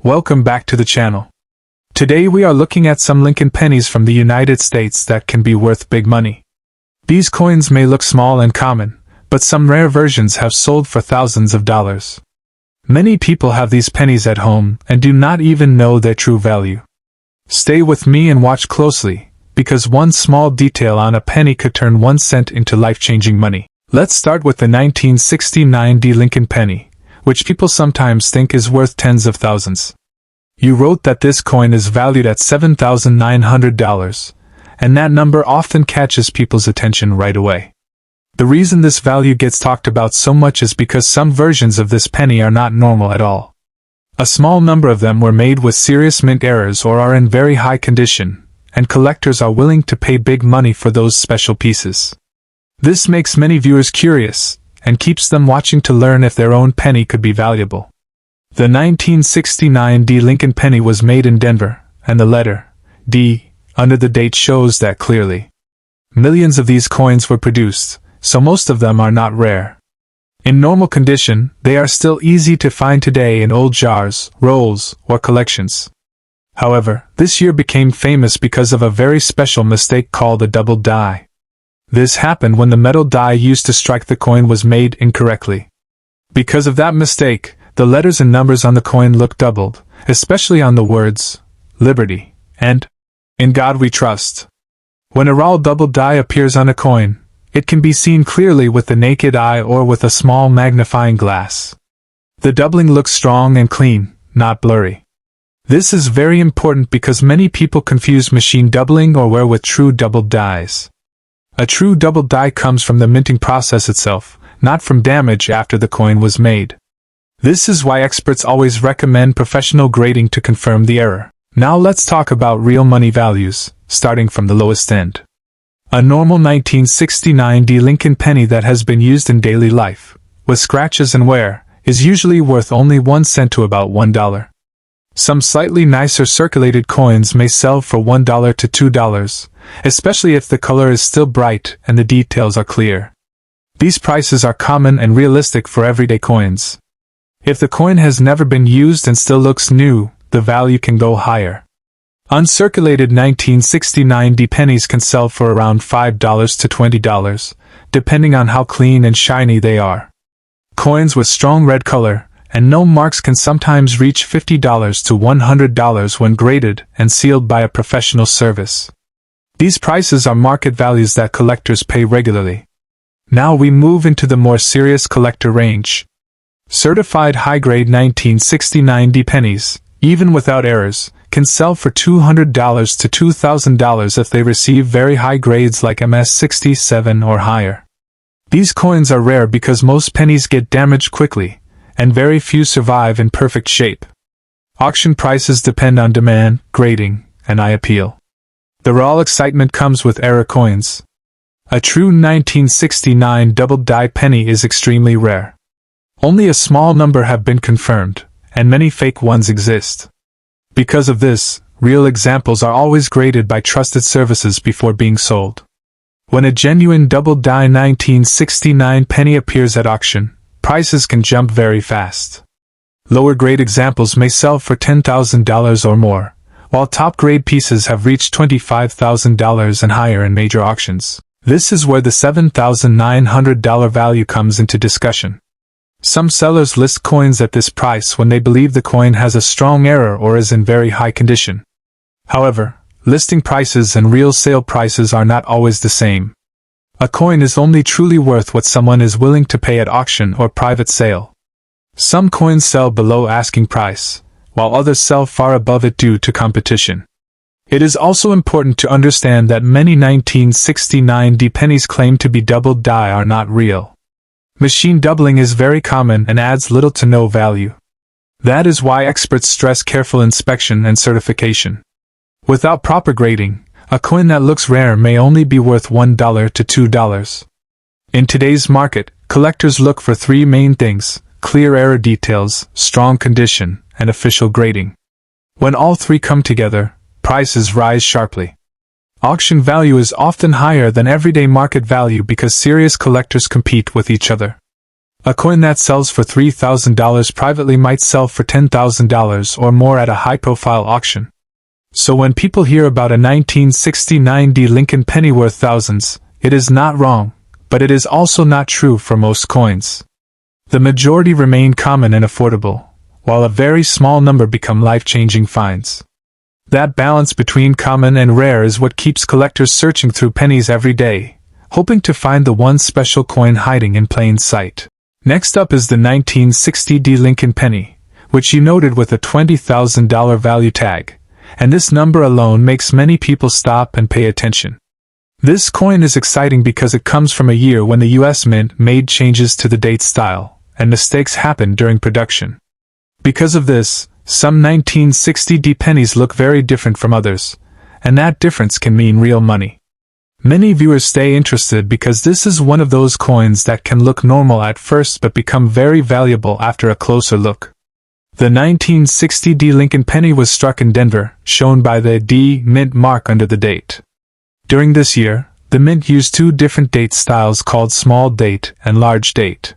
Welcome back to the channel. Today we are looking at some Lincoln pennies from the United States that can be worth big money. These coins may look small and common, but some rare versions have sold for thousands of dollars. Many people have these pennies at home and do not even know their true value. Stay with me and watch closely, because one small detail on a penny could turn 1 cent into life-changing money. Let's start with the 1969 Lincoln penny, which people sometimes think is worth tens of thousands. You wrote that this coin is valued at $7,900, and that number often catches people's attention right away. The reason this value gets talked about so much is because some versions of this penny are not normal at all. A small number of them were made with serious mint errors or are in very high condition, and collectors are willing to pay big money for those special pieces. This makes many viewers curious, and keeps them watching to learn if their own penny could be valuable. The 1969 Lincoln penny was made in Denver, and the letter D under the date shows that clearly. Millions of these coins were produced, so most of them are not rare. In normal condition, they are still easy to find today in old jars, rolls, or collections. However, this year became famous because of a very special mistake called a double die. This happened when the metal die used to strike the coin was made incorrectly. Because of that mistake, the letters and numbers on the coin look doubled, especially on the words, Liberty, and In God We Trust. When a raw double die appears on a coin, it can be seen clearly with the naked eye or with a small magnifying glass. The doubling looks strong and clean, not blurry. This is very important because many people confuse machine doubling or wear with true double dies. A true double die comes from the minting process itself, not from damage after the coin was made. This is why experts always recommend professional grading to confirm the error. Now let's talk about real money values, starting from the lowest end. A normal 1969 Lincoln penny that has been used in daily life, with scratches and wear, is usually worth only 1 cent to about $1. Some slightly nicer circulated coins may sell for $1 to $2, especially if the color is still bright and the details are clear. These prices are common and realistic for everyday coins. If the coin has never been used and still looks new, the value can go higher. Uncirculated 1969 pennies can sell for around $5 to $20, depending on how clean and shiny they are. Coins with strong red color and no marks can sometimes reach $50 to $100 when graded and sealed by a professional service. These prices are market values that collectors pay regularly. Now we move into the more serious collector range. Certified high-grade 1969 pennies, even without errors, can sell for $200 to $2,000 if they receive very high grades like MS-67 or higher. These coins are rare because most pennies get damaged quickly, and very few survive in perfect shape. Auction prices depend on demand, grading, and eye appeal. The raw excitement comes with error coins. A true 1969 double-die penny is extremely rare. Only a small number have been confirmed, and many fake ones exist. Because of this, real examples are always graded by trusted services before being sold. When a genuine double-die 1969 penny appears at auction, prices can jump very fast. Lower-grade examples may sell for $10,000 or more, while top-grade pieces have reached $25,000 and higher in major auctions. This is where the $7,900 value comes into discussion. Some sellers list coins at this price when they believe the coin has a strong error or is in very high condition. However, listing prices and real sale prices are not always the same. A coin is only truly worth what someone is willing to pay at auction or private sale. Some coins sell below asking price, while others sell far above it due to competition. It is also important to understand that many 1969 pennies claimed to be double die are not real. Machine doubling is very common and adds little to no value. That is why experts stress careful inspection and certification. Without proper grading, a coin that looks rare may only be worth $1 to $2. In today's market, collectors look for three main things: clear error details, strong condition, and official grading. When all three come together, prices rise sharply. Auction value is often higher than everyday market value because serious collectors compete with each other. A coin that sells for $3,000 privately might sell for $10,000 or more at a high-profile auction. So when people hear about a 1969 D Lincoln penny worth thousands, it is not wrong, but it is also not true for most coins. The majority remain common and affordable, while a very small number become life-changing finds. That balance between common and rare is what keeps collectors searching through pennies every day, hoping to find the one special coin hiding in plain sight. Next up is the 1960 D Lincoln penny, which you noted with a $20,000 value tag, and this number alone makes many people stop and pay attention. This coin is exciting because it comes from a year when the US Mint made changes to the date style, and mistakes happened during production. Because of this, some 1960 D pennies look very different from others, and that difference can mean real money. Many viewers stay interested because this is one of those coins that can look normal at first but become very valuable after a closer look. The 1960 D Lincoln penny was struck in Denver, shown by the D Mint mark under the date. During this year, the Mint used two different date styles called small date and large date.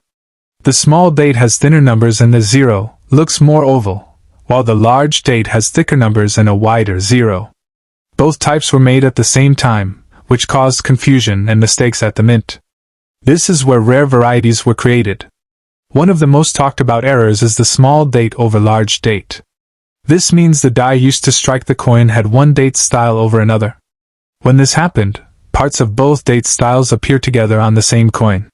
The small date has thinner numbers and the 0 looks more oval, while the large date has thicker numbers and a wider 0. Both types were made at the same time, which caused confusion and mistakes at the Mint. This is where rare varieties were created. One of the most talked about errors is the small date over large date. This means the die used to strike the coin had one date style over another. When this happened, parts of both date styles appear together on the same coin.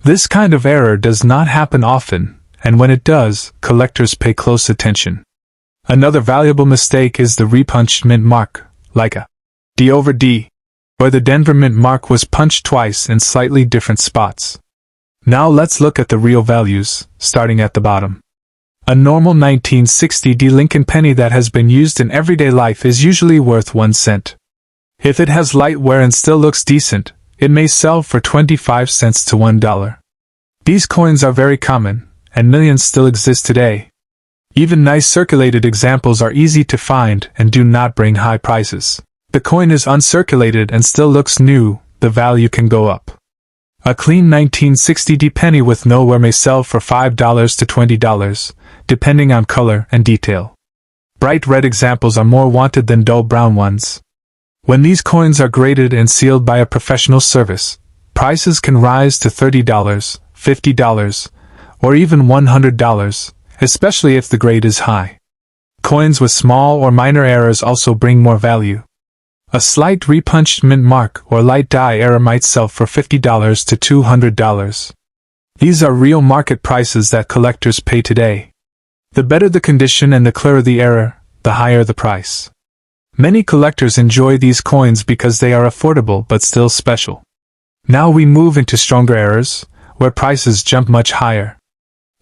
This kind of error does not happen often, and when it does, collectors pay close attention. Another valuable mistake is the repunched Mint mark, like a D over D, where the Denver Mint mark was punched twice in slightly different spots. Now let's look at the real values, starting at the bottom. A normal 1960 D Lincoln penny that has been used in everyday life is usually worth 1 cent. If it has light wear and still looks decent, it may sell for 25 cents to $1. These coins are very common, and millions still exist today. Even nice circulated examples are easy to find and do not bring high prices. The coin is uncirculated and still looks new, the value can go up. A clean 1960 D penny with no wear may sell for $5 to $20, depending on color and detail. Bright red examples are more wanted than dull brown ones. When these coins are graded and sealed by a professional service, prices can rise to $30, $50, or even $100, especially if the grade is high. Coins with small or minor errors also bring more value. A slight repunched Mint mark or light die error might sell for $50 to $200. These are real market prices that collectors pay today. The better the condition and the clearer the error, the higher the price. Many collectors enjoy these coins because they are affordable but still special. Now we move into stronger errors, where prices jump much higher.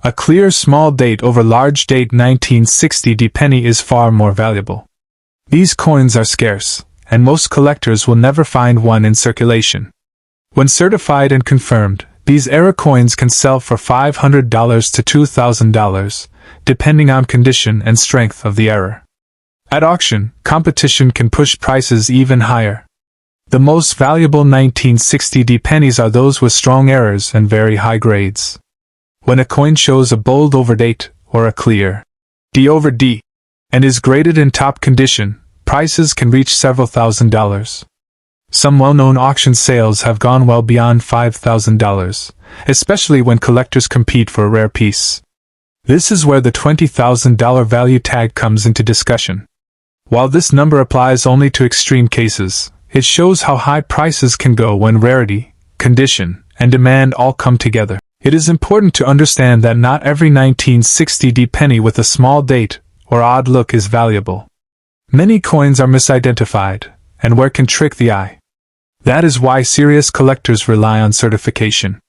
A clear small date over large date 1960 D penny is far more valuable. These coins are scarce, and most collectors will never find one in circulation. When certified and confirmed, these error coins can sell for $500 to $2,000, depending on condition and strength of the error. At auction, competition can push prices even higher. The most valuable 1960 D pennies are those with strong errors and very high grades. When a coin shows a bold overdate, or a clear D over D, and is graded in top condition, prices can reach several $1,000s. Some well-known auction sales have gone well beyond $5,000, especially when collectors compete for a rare piece. This is where the $20,000 value tag comes into discussion. While this number applies only to extreme cases, it shows how high prices can go when rarity, condition, and demand all come together. It is important to understand that not every 1960 D penny with a small date or odd look is valuable. Many coins are misidentified, and wear can trick the eye. That is why serious collectors rely on certification.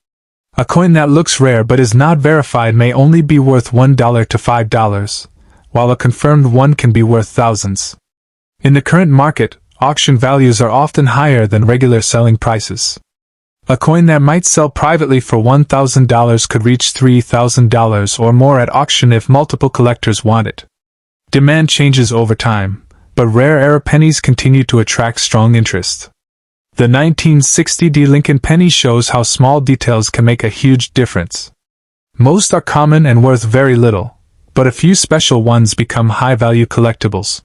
A coin that looks rare but is not verified may only be worth $1 to $5, while a confirmed one can be worth thousands. In the current market, auction values are often higher than regular selling prices. A coin that might sell privately for $1,000 could reach $3,000 or more at auction if multiple collectors want it. Demand changes over time, but rare error pennies continue to attract strong interest. The 1960 D Lincoln penny shows how small details can make a huge difference. Most are common and worth very little, but a few special ones become high-value collectibles.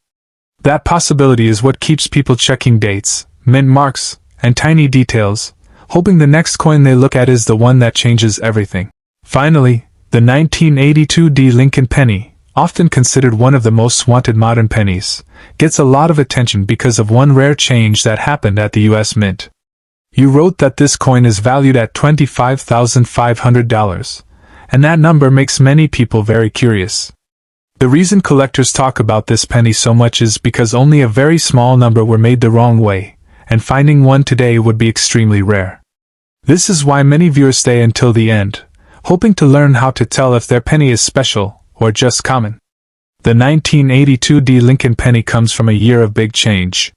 That possibility is what keeps people checking dates, mint marks, and tiny details, hoping the next coin they look at is the one that changes everything. Finally, the 1982 D Lincoln penny, often considered one of the most wanted modern pennies, gets a lot of attention because of one rare change that happened at the US Mint. You wrote that this coin is valued at $25,500, and that number makes many people very curious. The reason collectors talk about this penny so much is because only a very small number were made the wrong way, and finding one today would be extremely rare. This is why many viewers stay until the end, hoping to learn how to tell if their penny is special or just common. The 1982 D Lincoln penny comes from a year of big change.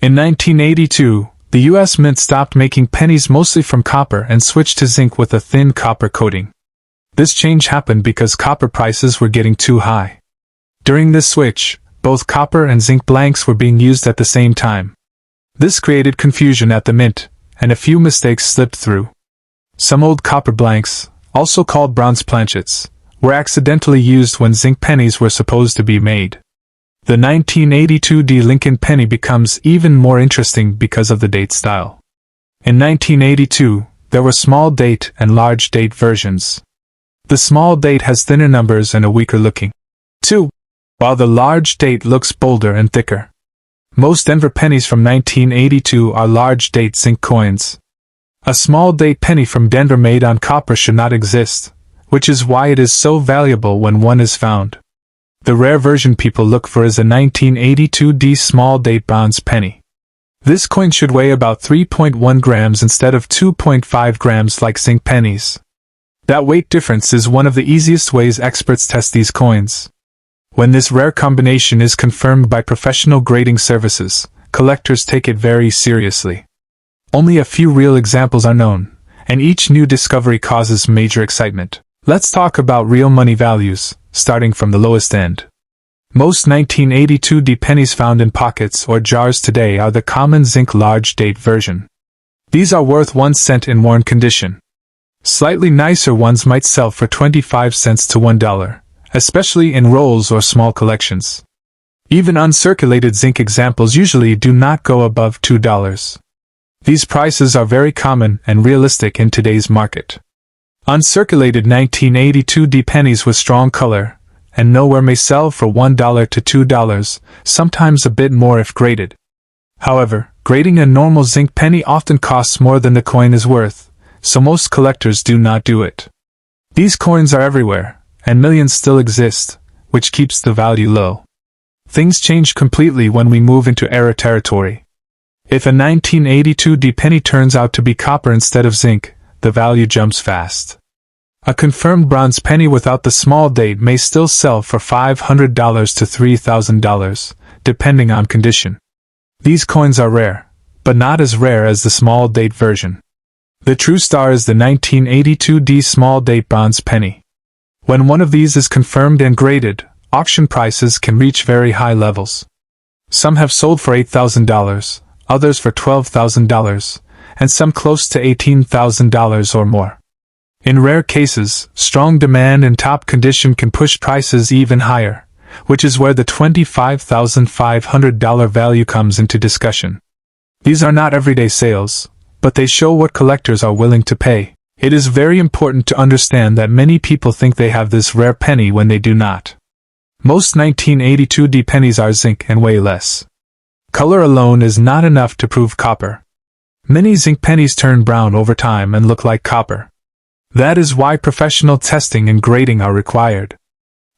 In 1982, the US Mint stopped making pennies mostly from copper and switched to zinc with a thin copper coating. This change happened because copper prices were getting too high. During this switch, both copper and zinc blanks were being used at the same time. This created confusion at the mint, and a few mistakes slipped through. Some old copper blanks, also called bronze planchets, were accidentally used when zinc pennies were supposed to be made. The 1982 D Lincoln penny becomes even more interesting because of the date style. In 1982, there were small date and large date versions. The small date has thinner numbers and a weaker looking 2, while the large date looks bolder and thicker. Most Denver pennies from 1982 are large date zinc coins. A small date penny from Denver made on copper should not exist, which is why it is so valuable when one is found. The rare version people look for is a 1982 D small date bronze penny. This coin should weigh about 3.1 grams instead of 2.5 grams like zinc pennies. That weight difference is one of the easiest ways experts test these coins. When this rare combination is confirmed by professional grading services, collectors take it very seriously. Only a few real examples are known, and each new discovery causes major excitement. Let's talk about real money values, starting from the lowest end. Most 1982 D pennies found in pockets or jars today are the common zinc large date version. These are worth 1 cent in worn condition. Slightly nicer ones might sell for 25 cents to $1, especially in rolls or small collections. Even uncirculated zinc examples usually do not go above $2. These prices are very common and realistic in today's market. Uncirculated 1982 D pennies with strong color and nowhere may sell for $1 to $2, sometimes a bit more if graded. However, grading a normal zinc penny often costs more than the coin is worth, so most collectors do not do it. These coins are everywhere, and millions still exist, which keeps the value low. Things change completely when we move into era territory. If a 1982 D penny turns out to be copper instead of zinc, the value jumps fast. A confirmed bronze penny without the small date may still sell for $500 to $3,000, depending on condition. These coins are rare, but not as rare as the small date version. The true star is the 1982 D small date bronze penny. When one of these is confirmed and graded, auction prices can reach very high levels. Some have sold for $8,000, others for $12,000, and some close to $18,000 or more. In rare cases, strong demand and top condition can push prices even higher, which is where the $25,500 value comes into discussion. These are not everyday sales, but they show what collectors are willing to pay. It is very important to understand that many people think they have this rare penny when they do not. Most 1982 D pennies are zinc and weigh less. Color alone is not enough to prove copper. Many zinc pennies turn brown over time and look like copper. That is why professional testing and grading are required.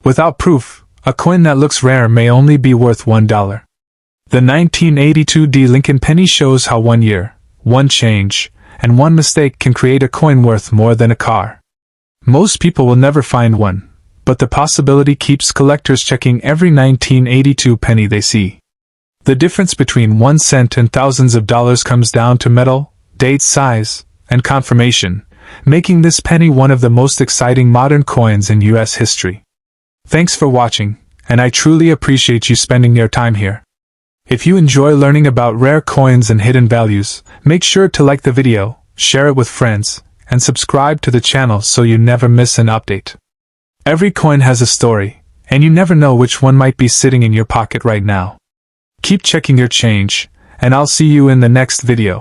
Without proof, a coin that looks rare may only be worth $1. The 1982 D Lincoln penny shows how 1 year, 1 change, and 1 mistake can create a coin worth more than a car. Most people will never find one, but the possibility keeps collectors checking every 1982 penny they see. The difference between 1 cent and thousands of dollars comes down to metal, date, size, and confirmation, making this penny one of the most exciting modern coins in US history. Thanks for watching, and I truly appreciate you spending your time here. If you enjoy learning about rare coins and hidden values, make sure to like the video, share it with friends, and subscribe to the channel so you never miss an update. Every coin has a story, and you never know which one might be sitting in your pocket right now. Keep checking your change, and I'll see you in the next video.